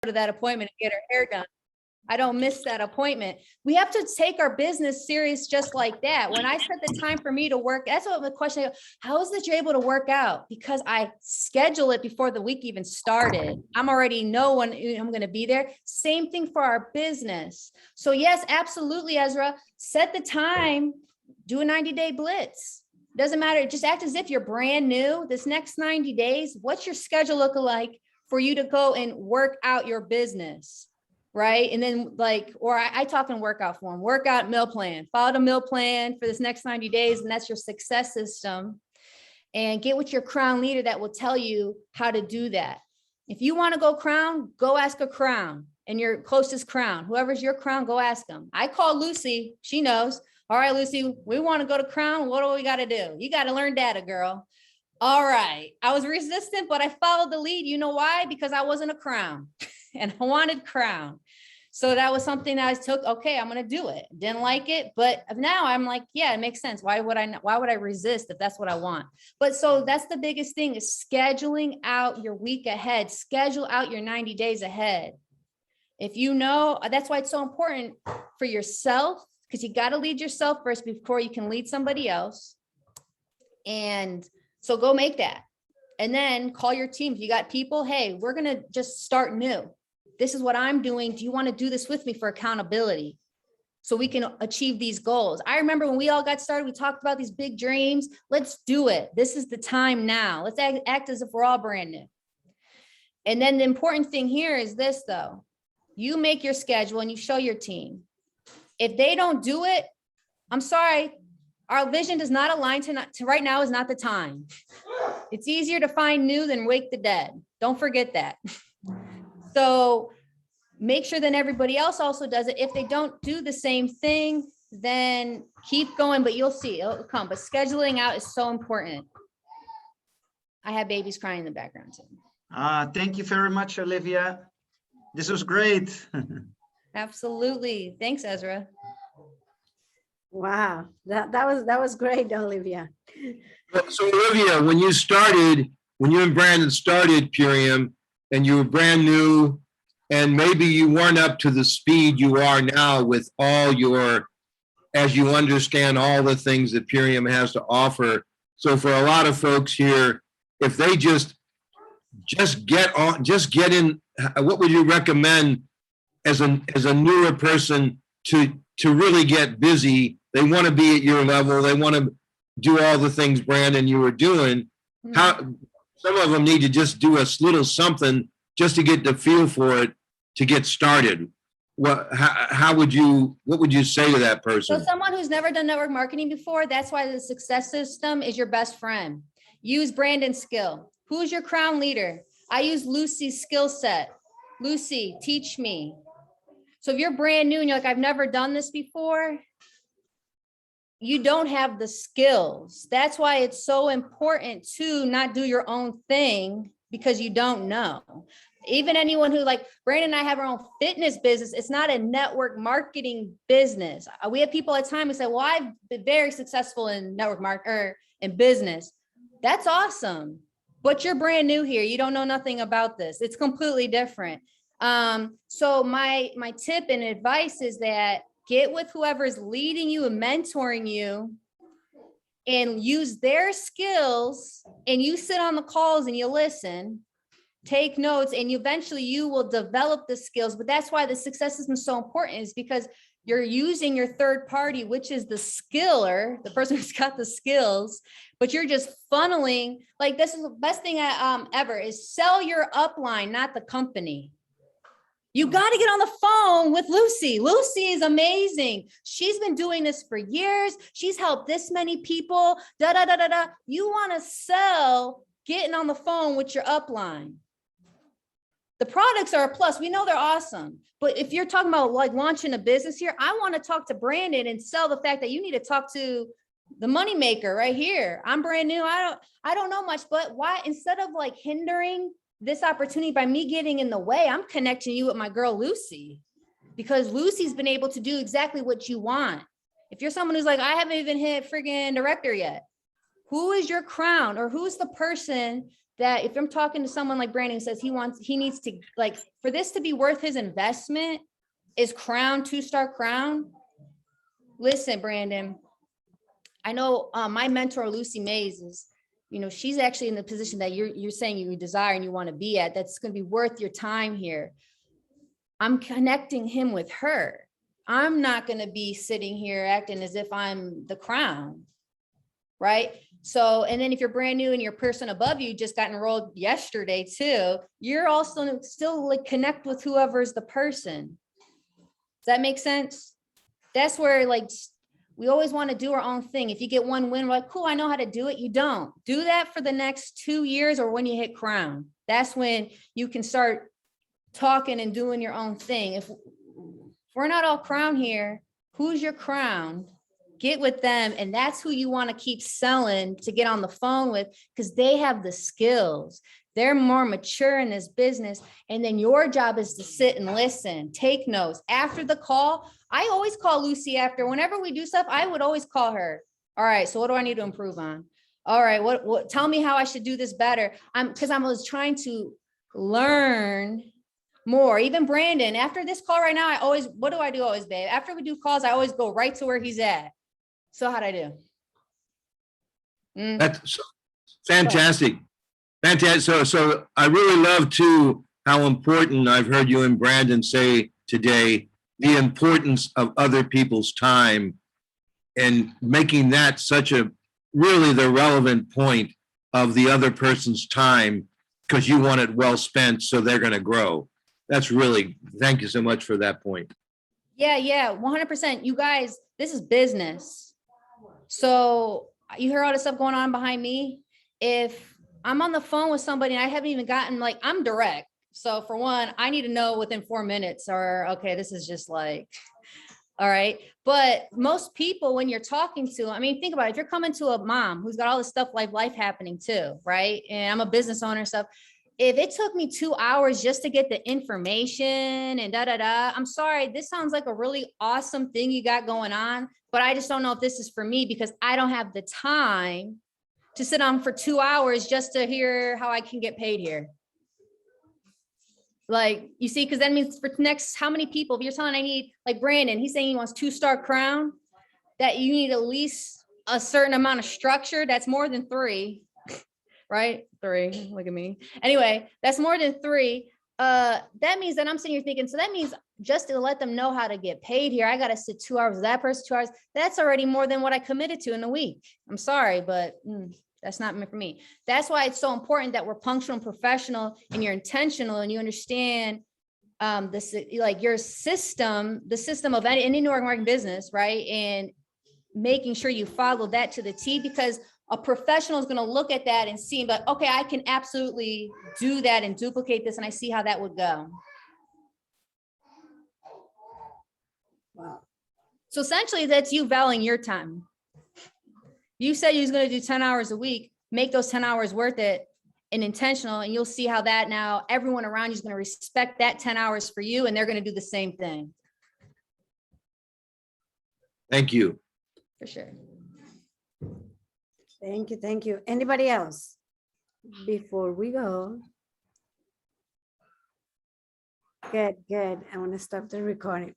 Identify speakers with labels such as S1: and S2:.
S1: to that appointment and get her hair done. I don't miss that appointment. We have to take our business serious just like that. When I set the time for me to work, that's what the question, how is that you're able to work out? Because I schedule it before the week even started. I'm already know when I'm going to be there. Same thing for our business. So yes, absolutely, Ezra, set the time, do a 90-day blitz. Doesn't matter. Just act as if you're brand new. This next 90 days, what's your schedule looking like for you to go and work out your business? Right. And then I talk in workout form, workout meal plan, follow the meal plan for this next 90 days. And that's your success system. And get with your crown leader that will tell you how to do that. If you want to go crown, go ask a crown and your closest crown, whoever's your crown, go ask them. I call Lucy. She knows. All right, Lucy, we want to go to crown. What do we got to do? You got to learn data, girl. All right. I was resistant, but I followed the lead. You know why? Because I wasn't a crown and I wanted crown. So that was something that I took, okay, I'm going to do it. Didn't like it, but now I'm like, yeah, it makes sense. Why would I resist if that's what I want? But so that's the biggest thing is scheduling out your week ahead, schedule out your 90 days ahead. If you know, that's why it's so important for yourself, because you got to lead yourself first before you can lead somebody else. And so go make that. And then call your team. If you got people, hey, we're going to just start new. This is what I'm doing. Do you want to do this with me for accountability so we can achieve these goals? I remember when we all got started, we talked about these big dreams. Let's do it. This is the time now. Let's act as if we're all brand new. And then the important thing here is this, though. You make your schedule and you show your team. If they don't do it, I'm sorry. Our vision does not align to right now is not the time. It's easier to find new than wake the dead. Don't forget that. So make sure that everybody else also does it. If they don't do the same thing, then keep going, but you'll see it'll come. But scheduling out is so important. I have babies crying in the background too.
S2: Thank you very much, Olivia. This was great.
S3: Absolutely. Thanks, Ezra.
S4: Wow, that was great, Olivia.
S5: So Olivia, when you and Brandon started Purium, and you were brand new, and maybe you weren't up to the speed you are now with all as you understand all the things that Purium has to offer. So for a lot of folks here, if they just get in, what would you recommend as a newer person to really get busy? They want to be at your level. They want to do all the things, Brandon, you were doing. How some of them need to just do a little something just to get the feel for it to get started. What would you say to that person?
S3: So someone who's never done network marketing before, that's why the success system is your best friend. Use Brandon's skill. Who's your crown leader? I use Lucy's skill set. Lucy, teach me. So if you're brand new and you're like, I've never done this before, you don't have the skills. That's why it's so important to not do your own thing because you don't know. Even anyone who like Brandon and I have our own fitness business. It's not a network marketing business. We have people at times who say, well, I've been very successful in network in business. That's awesome. But you're brand new here. You don't know nothing about this. It's completely different. So my tip and advice is that get with whoever's leading you and mentoring you and use their skills, and you sit on the calls and you listen, take notes, and eventually you will develop the skills. But that's why the success system is so important, is because you're using your third party, which is the skiller, the person who's got the skills, but you're just funneling. Like, this is the best thing ever is sell your upline, not the company. You got to get on the phone with Lucy. Lucy is amazing. She's been doing this for years. She's helped this many people. You want to sell getting on the phone with your upline. The products are a plus. We know they're awesome. But if you're talking about like launching a business here, I want to talk to Brandon and sell the fact that you need to talk to the moneymaker right here. I'm brand new. I don't know much, but why, instead of like hindering this opportunity by me getting in the way, I'm connecting you with my girl, Lucy, because Lucy's been able to do exactly what you want. If you're someone who's like, I haven't even hit friggin' director yet, who is your crown, or who's the person
S1: that if I'm talking to someone like Brandon who says he needs to, like, for this to be worth his investment, is Crown, 2-star Crown. Listen, Brandon, I know my mentor, Lucy Mays, is, you know, she's actually in the position that you're saying you desire and you want to be at. That's going to be worth your time here. I'm connecting him with her. I'm not going to be sitting here acting as if I'm the Crown, right? So, and then if you're brand new and your person above you just got enrolled yesterday too, you're also still like connect with whoever's the person. Does that make sense? That's where, like, we always want to do our own thing. If you get one win, we're like, cool, I know how to do it. You don't do that for the next 2 years, or when you hit Crown, that's when you can start talking and doing your own thing. If we're not all Crown here, who's your Crown? Get with them. And that's who you want to keep selling to get on the phone with, because they have the skills. They're more mature in this business. And then your job is to sit and listen, take notes. After the call, I always call Lucy after. Whenever we do stuff, I would always call her. All right, so what do I need to improve on? All right, what tell me how I should do this better. Because I was trying to learn more. Even Brandon, after this call right now, what do I do always, babe? After we do calls, I always go right to where he's at. So how'd I do?
S5: That's fantastic. Fantastic. So I really love too how important I've heard you and Brandon say today, the importance of other people's time, and making that such a really the relevant point of the other person's time, because you want it well spent so they're going to grow. That's really, thank you so much for that point.
S1: Yeah, 100%. You guys, this is business. So you hear all this stuff going on behind me. If I'm on the phone with somebody and I haven't even gotten, like, I'm direct. So for one, I need to know within 4 minutes, or, okay, this is just like, all right. But most people, when you're talking to, I mean, think about it. If you're coming to a mom who's got all this stuff, like life happening too, right? And I'm a business owner and stuff. If it took me 2 hours just to get the information and I'm sorry, this sounds like a really awesome thing you got going on, but I just don't know if this is for me, because I don't have the time to sit on for 2 hours just to hear how I can get paid here. Like, you see, because that means for next, how many people, if you're telling I need, like Brandon, he's saying he wants 2-star Crown, that you need at least a certain amount of structure. That's more than 3, right? 3, look at me. Anyway, that's more than 3. That means that I'm sitting here thinking, so that means just to let them know how to get paid here, I got to sit 2 hours with that person, 2 hours. That's already more than what I committed to in a week. I'm sorry, but that's not meant for me. That's why it's so important that we're punctual and professional, and you're intentional, and you understand this, like your system, the system of any New York marketing business, right? And making sure you follow that to the T, because a professional is going to look at that and see, but okay, I can absolutely do that and duplicate this, and I see how that would go.
S4: Wow.
S1: So essentially, that's you valuing your time. You said you was going to do 10 hours a week, make those 10 hours worth it and intentional, and you'll see how that now everyone around you is going to respect that 10 hours for you, and they're going to do the same thing.
S5: Thank you.
S1: For sure.
S4: Thank you. Thank you. Anybody else? Before we go. Good. I want to stop the recording.